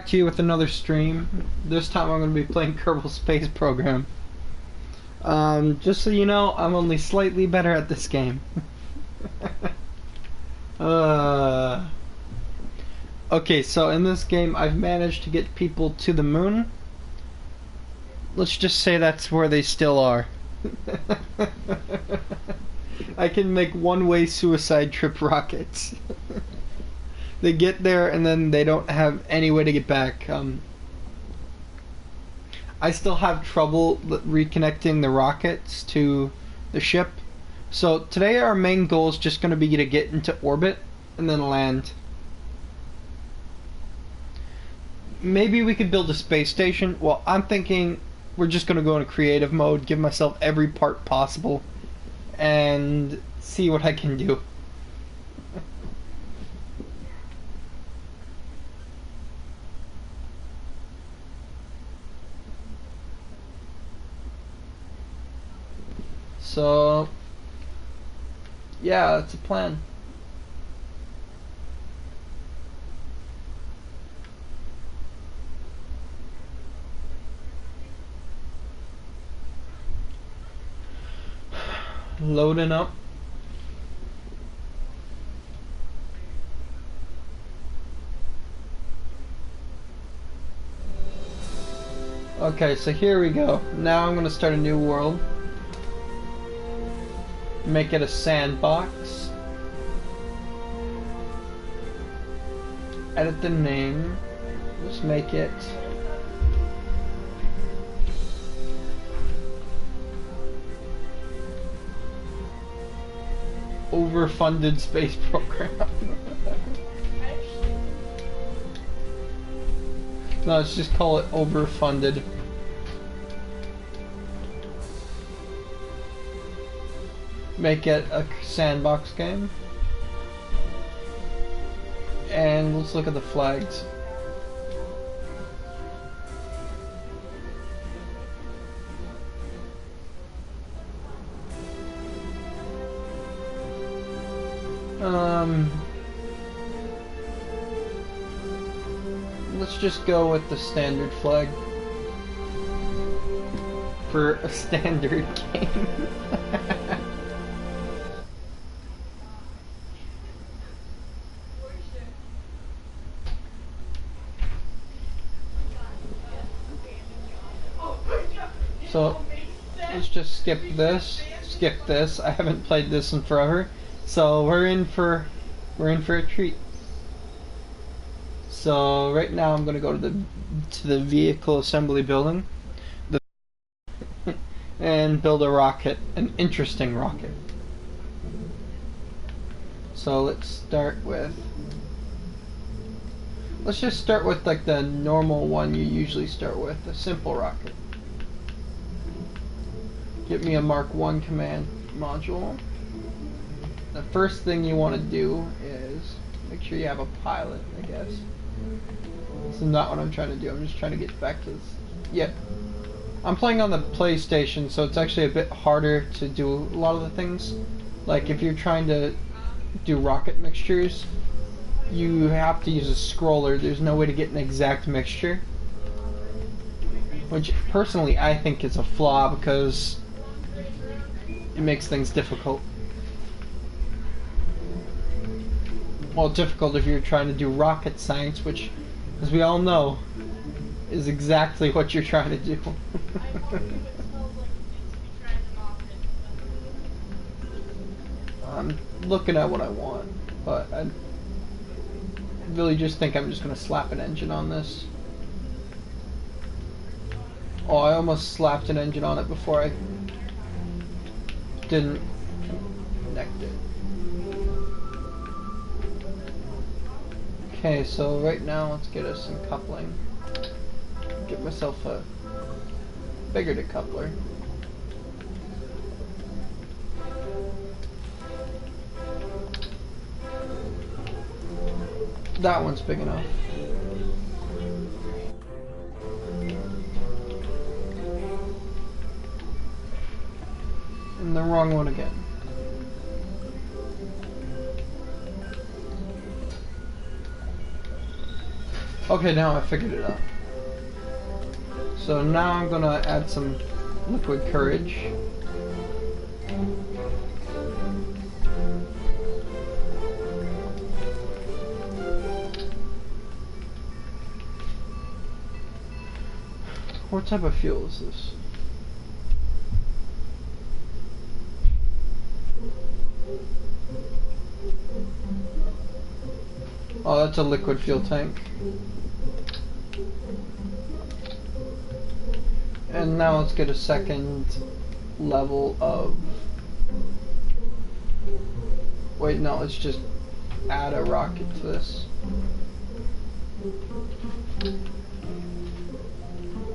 back to you with another stream. This time I'm going to be playing Kerbal Space Program. Just so you know, I'm only slightly better at this game. Okay, so in this game I've managed to get people to the moon. Let's just say that's where they still are. I can make one-way suicide trip rockets. They get there and then they don't have any way to get back. I still have trouble reconnecting the rockets to the ship. So today our main goal is just going to be to get into orbit and then land. Maybe we could build a space station. Well, I'm thinking we're just going to go into creative mode, give myself every part possible, and see what I can do. So, yeah, that's a plan. Loading up. Okay, so here we go. Now I'm going to start a new world. Make it a sandbox. Edit the name. Let's make it overfunded space program. No, let's just call it overfunded. Make it a sandbox game. And let's look at the flags. Let's just go with the standard flag for a standard game. So let's just skip this. I haven't played this in forever, so we're in for a treat. So right now I'm gonna go to the vehicle assembly building, and build a rocket, an interesting rocket. So let's just start with like the normal one you usually start with, a simple rocket. Get me a Mark 1 command module. The first thing you want to do is make sure you have a pilot, I guess. This is not what I'm trying to do. I'm just trying to get back to this. Yep. I'm playing on the PlayStation, so it's actually a bit harder to do a lot of the things. Like if you're trying to do rocket mixtures, you have to use a scroller. There's no way to get an exact mixture. Which personally I think is a flaw because it makes things difficult. Well, difficult if you're trying to do rocket science, which, as we all know, is exactly what you're trying to do. I'm looking at what I want, but I really just think I'm just going to slap an engine on this. Oh, I almost slapped an engine on it before I didn't connect it. Okay, so right now let's get us some coupling. Get myself a bigger decoupler. That one's big enough. And the wrong one again. Okay, now I figured it out. So now I'm gonna add some liquid courage. What type of fuel is this? Oh, that's a liquid fuel tank. And now let's get a second level of... Wait, no, let's just add a rocket to this.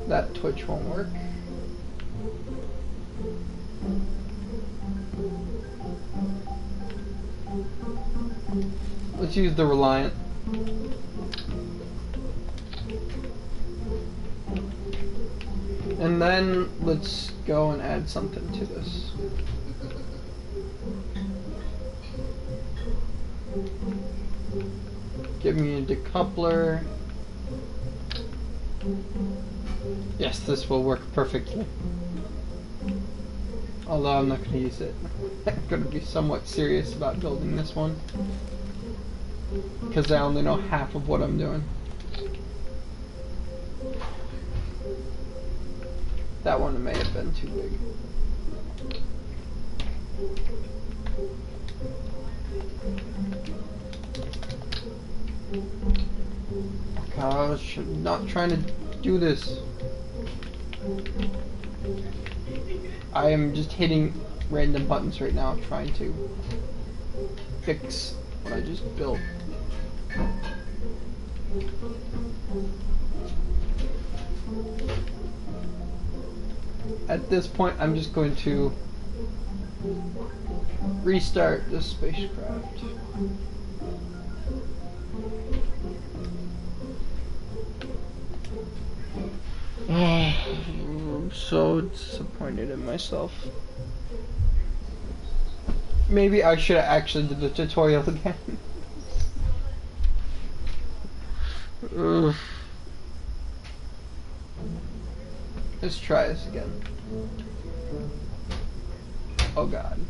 That twitch won't work. Let's use the Reliant. And then let's go and add something to this. Give me a decoupler. Yes, this will work perfectly. Although I'm not going to use it. I'm going to be somewhat serious about building this one, because I only know half of what I'm doing. That one may have been too big. Gosh, I'm not trying to do this. I am just hitting random buttons right now trying to fix what I just built. At this point, I'm just going to restart this spacecraft. I'm so disappointed in myself. Maybe I should have actually did the tutorial again. Let's try this again. Oh god.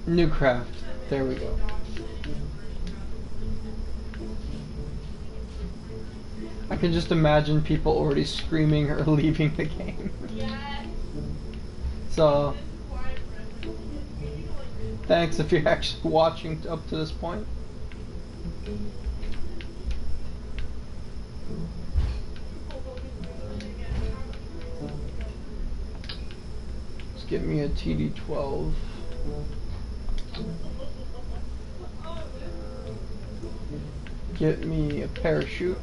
New craft. There we go. I can just imagine people already screaming or leaving the game. So, thanks if you're actually watching up to this point. Let's get me a TD-12. Get me a parachute.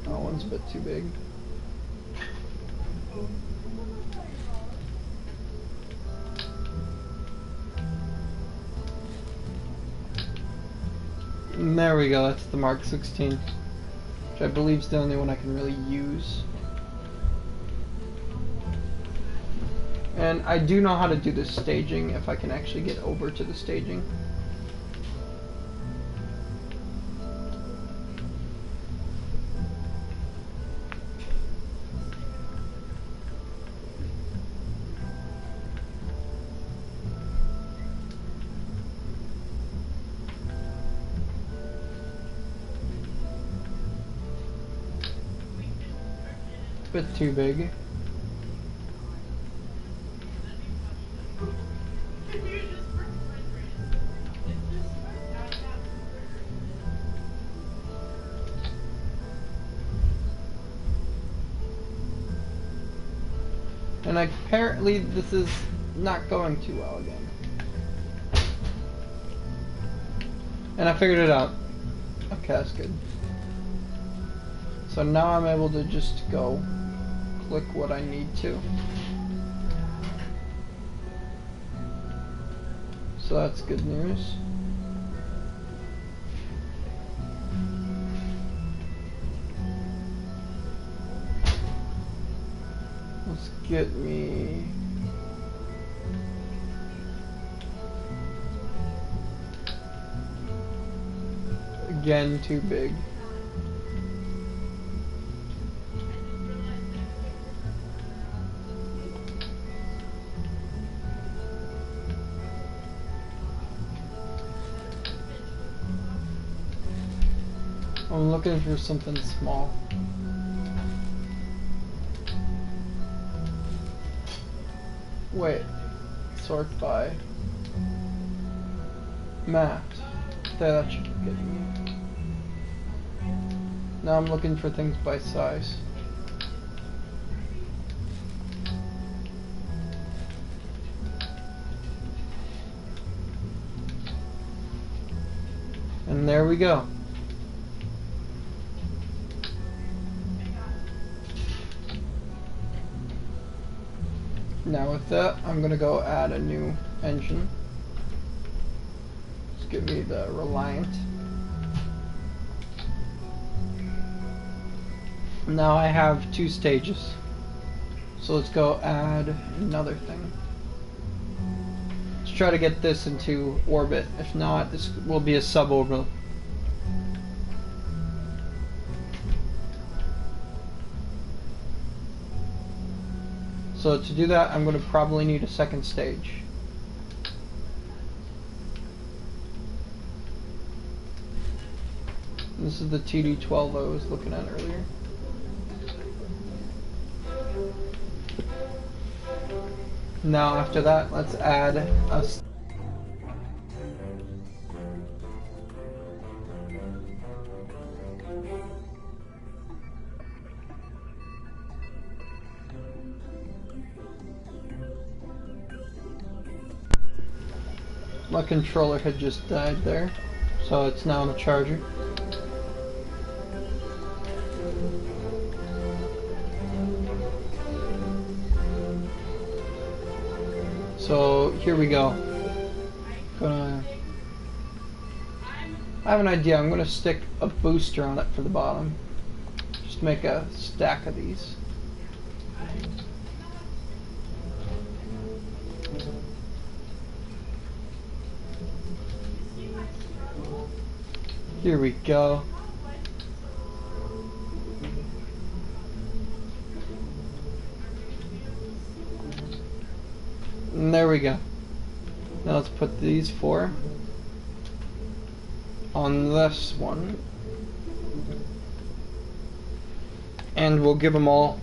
That one's a bit too big. And there we go, that's the Mark 16, which I believe is the only one I can really use. And I do know how to do this staging if I can actually get over to the staging. Bit too big. And apparently this is not going too well again. And I figured it out. Okay, that's good. So now I'm able to just go click what I need to. So that's good news. Let's get me... Again, too big. I'm looking for something small. Wait, sort by math. That should get me. Now I'm looking for things by size. And there we go. Now with that, I'm going to go add a new engine. Just give me the Reliant. Now I have 2 stages. So let's go add another thing. Let's try to get this into orbit. If not, this will be a suborbital. So to do that, I'm going to probably need a second stage. This is the TD12 I was looking at earlier. Now after that, let's add a... My controller had just died there, so it's now on the charger. So here we go. I have an idea. I'm gonna stick a booster on it for the bottom. Just make a stack of these. Here we go. And there we go. Now let's put these 4 on this one. And we'll give them all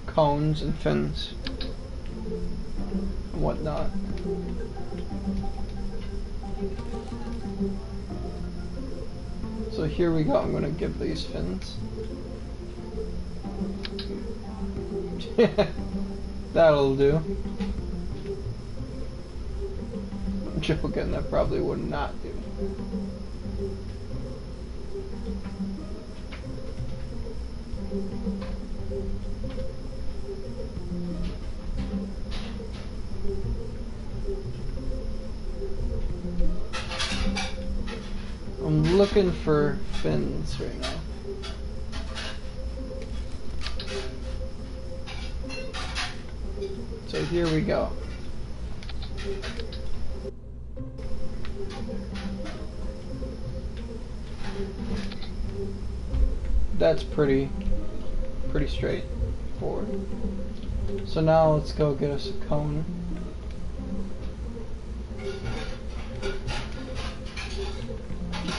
cones and fins and whatnot. So here we go, I'm going to give these fins. That'll do. I'm joking, that probably would not do. I'm looking for fins right now. So here we go. That's pretty straightforward. So now let's go get us a cone.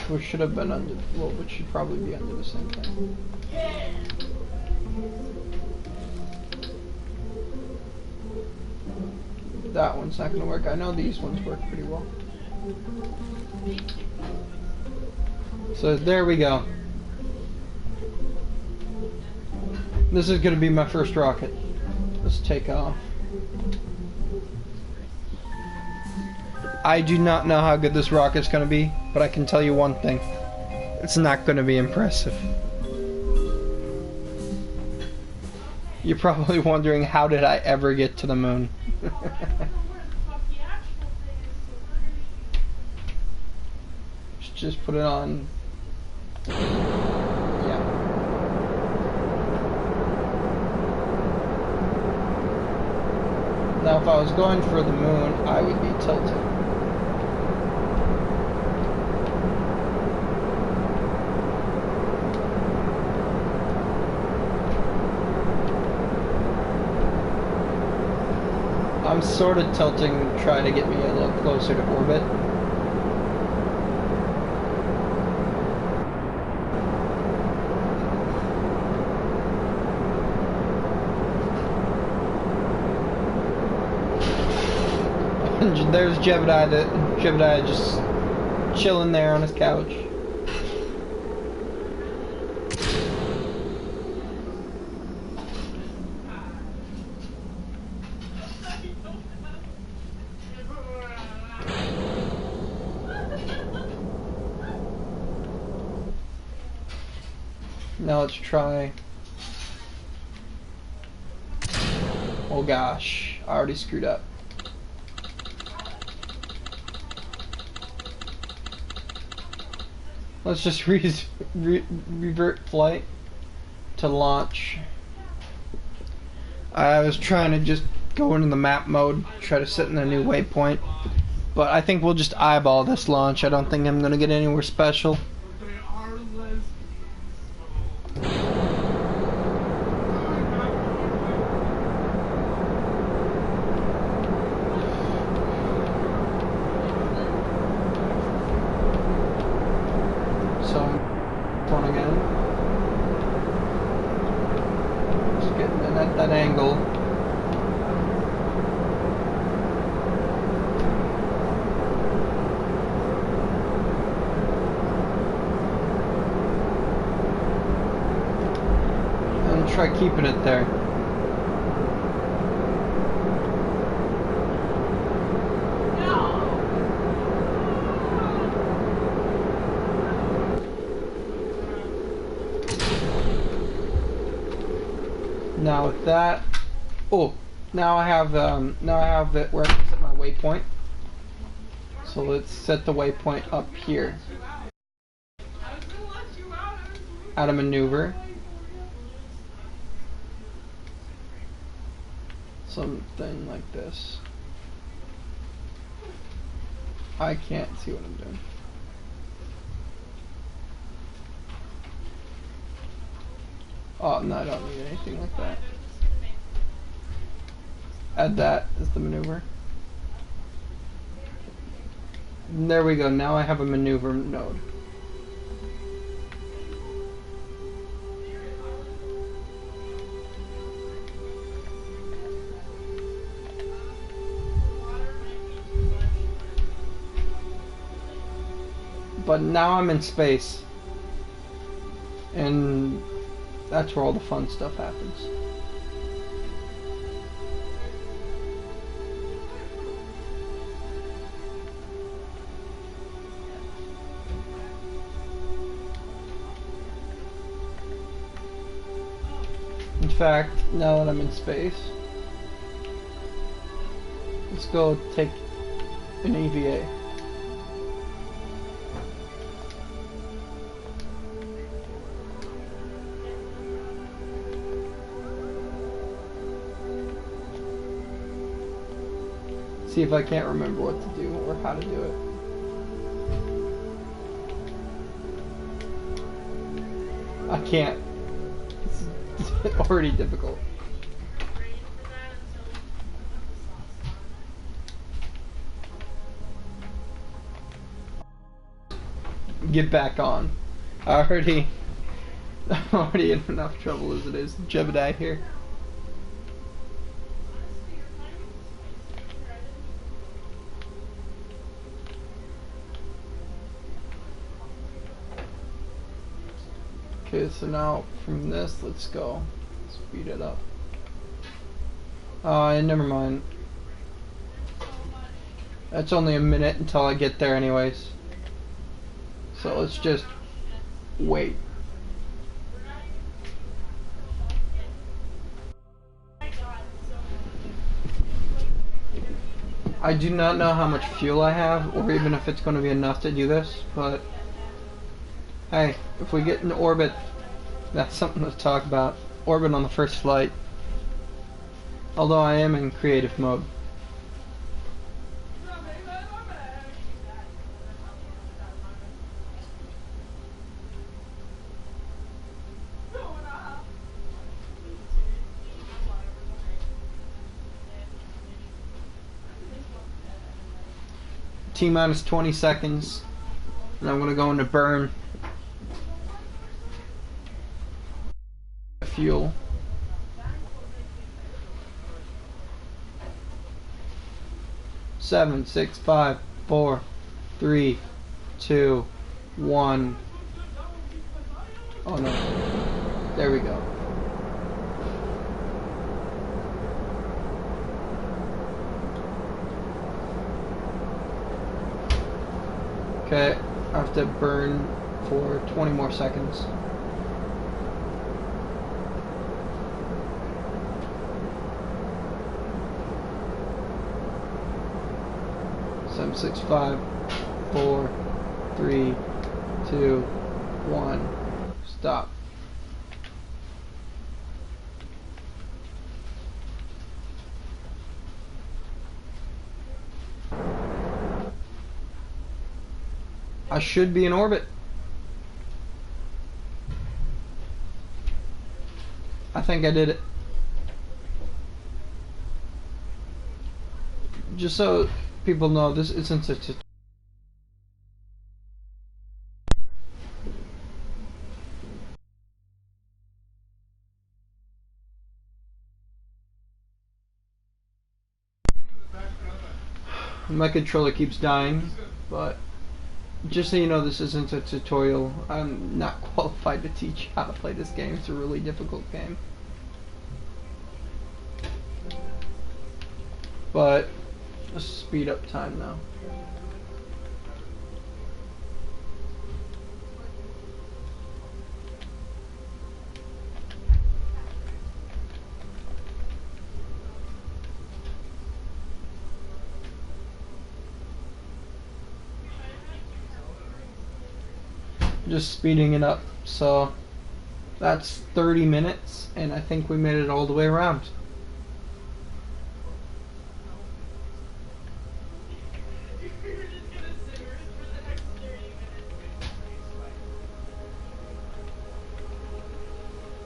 Which should have been under, well, which should probably be under the same thing. That one's not going to work. I know these ones work pretty well. So there we go. This is going to be my first rocket. Let's take off. I do not know how good this rocket's going to be, but I can tell you one thing. It's not going to be impressive. You're probably wondering, how did I ever get to the moon? Just put it on. Yeah. if I was going for the moon, I would be tilting. I'm sort of tilting, trying to get me a little closer to orbit. There's Jebediah just chilling there on his couch. Now let's try. Oh gosh, I already screwed up. Let's just revert flight to launch. I was trying to just go into the map mode, try to set in a new waypoint, but I think we'll just eyeball this launch. I don't think I'm gonna get anywhere special. That angle. And try keeping it there. Now with that, now I have it where I can set my waypoint. So let's set the waypoint up here. Out of maneuver. Something like this. I can't see what I'm doing. Oh, no, I don't need anything like that. Add that as the maneuver. And there we go, now I have a maneuver node. But now I'm in space. And that's where all the fun stuff happens. In fact, now that I'm in space, let's go take an EVA. See if I can't remember what to do or how to do it. I can't. It's already difficult. Get back on. I'm already in enough trouble as it is. Jebediah here. Okay, so now from this, let's go. Speed it up. Never mind. That's only a minute until I get there anyways. So let's just wait. I do not know how much fuel I have, or even if it's going to be enough to do this, but hey, if we get in orbit, that's something to talk about. Orbit on the first flight. Although I am in creative mode. T-minus 20 seconds. And I'm gonna go into burn. Fuel. Seven, 6, 5, 4, 3, 2, 1. Oh no. There we go. Okay, I have to burn for 20 more seconds. 7, 6, 5, 4, 3, 2, 1. Stop. I should be in orbit. I think I did it. Just so people know, this isn't a tutorial. My controller keeps dying, but just so you know, this isn't a tutorial. I'm not qualified to teach how to play this game. It's a really difficult game. But let's speed up time now. Just speeding it up. So that's 30 minutes, and I think we made it all the way around.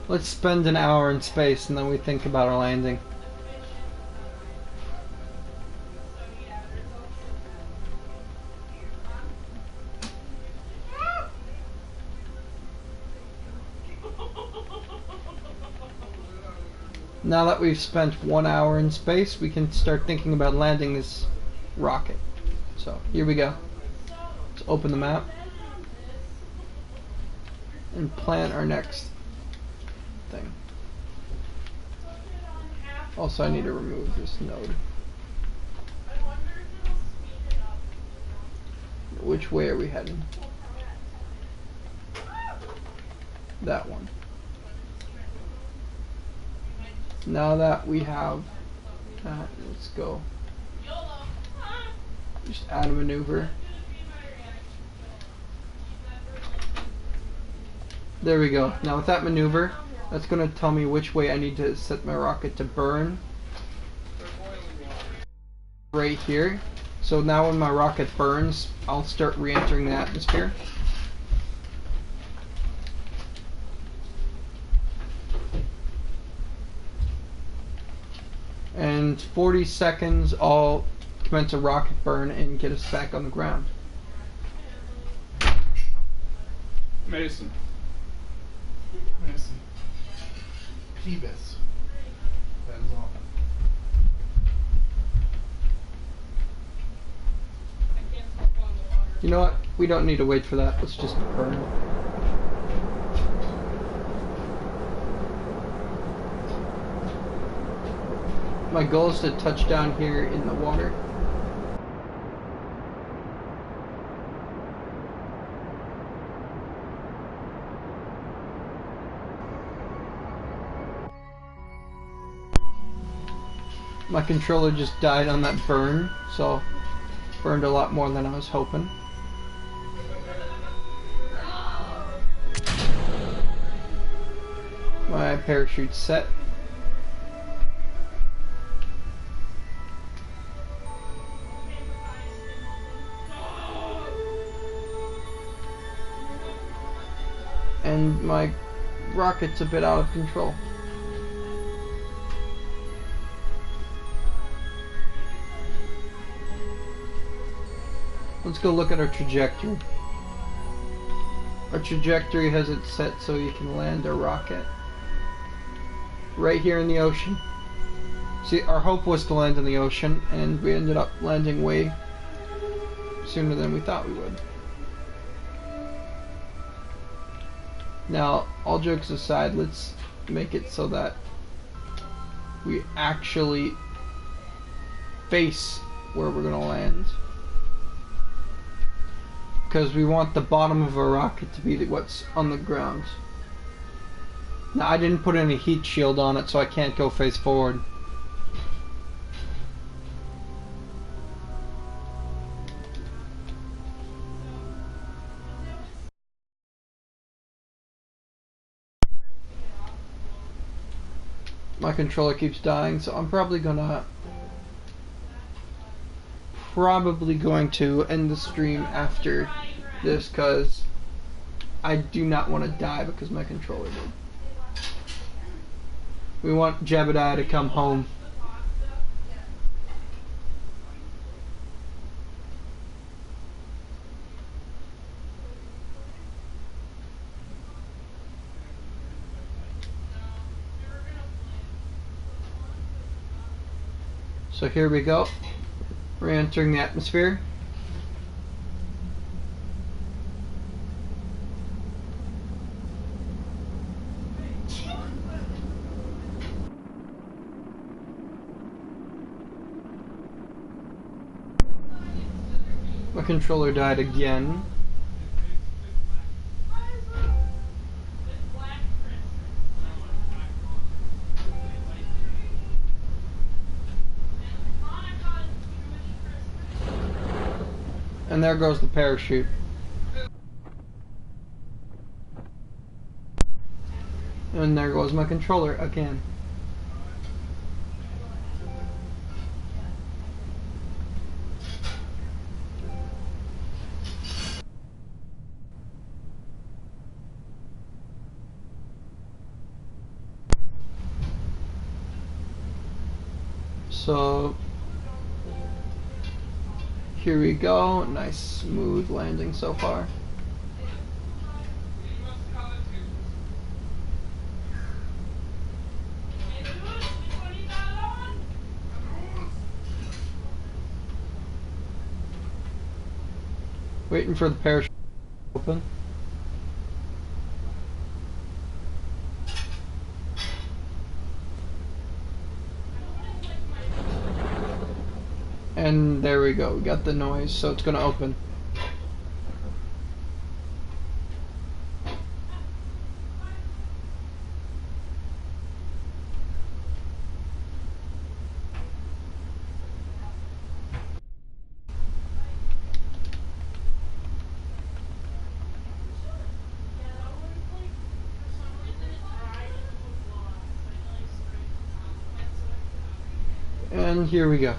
Let's spend an hour in space and then we think about our landing. Now that we've spent 1 hour in space, we can start thinking about landing this rocket. So here we go. Let's open the map and plan our next thing. Also, I need to remove this node. Which way are we heading? That one. Now that we have that, let's go. Just add a maneuver. There we go. Now with that maneuver, that's going to tell me which way I need to set my rocket to burn. Right here. So now when my rocket burns, I'll start re-entering the atmosphere. And 40 seconds, I'll commence a rocket burn and get us back on the ground. Mason. Phoebus. That is all. You know what? We don't need to wait for that. Let's just burn. My goal is to touch down here in the water. My controller just died on that burn, so burned a lot more than I was hoping. My parachute's set. And my rocket's a bit out of control. let's go look at our trajectory. Our trajectory has it set so you can land a rocket right here in the ocean. See, our hope was to land in the ocean, and we ended up landing way sooner than we thought we would. Now, all jokes aside, let's make it so that we actually face where we're gonna land. Because we want the bottom of a rocket to be what's on the ground. Now, I didn't put any heat shield on it, so I can't go face forward. My controller keeps dying, so I'm probably going to end the stream after this, because I do not want to die because my controller did. We want Jebediah to come home. So here we go. We're entering the atmosphere. My controller died again. And there goes the parachute. And there goes my controller again. So here we go. Nice smooth landing so far. Waiting for the parachute to open. And there we go, we got the noise, so it's gonna open. And here we go.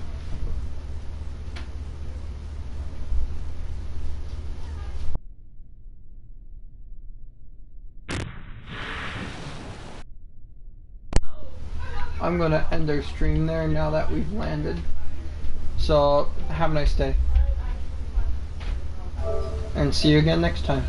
I'm going to end our stream there now that we've landed. So, have a nice day. And see you again next time.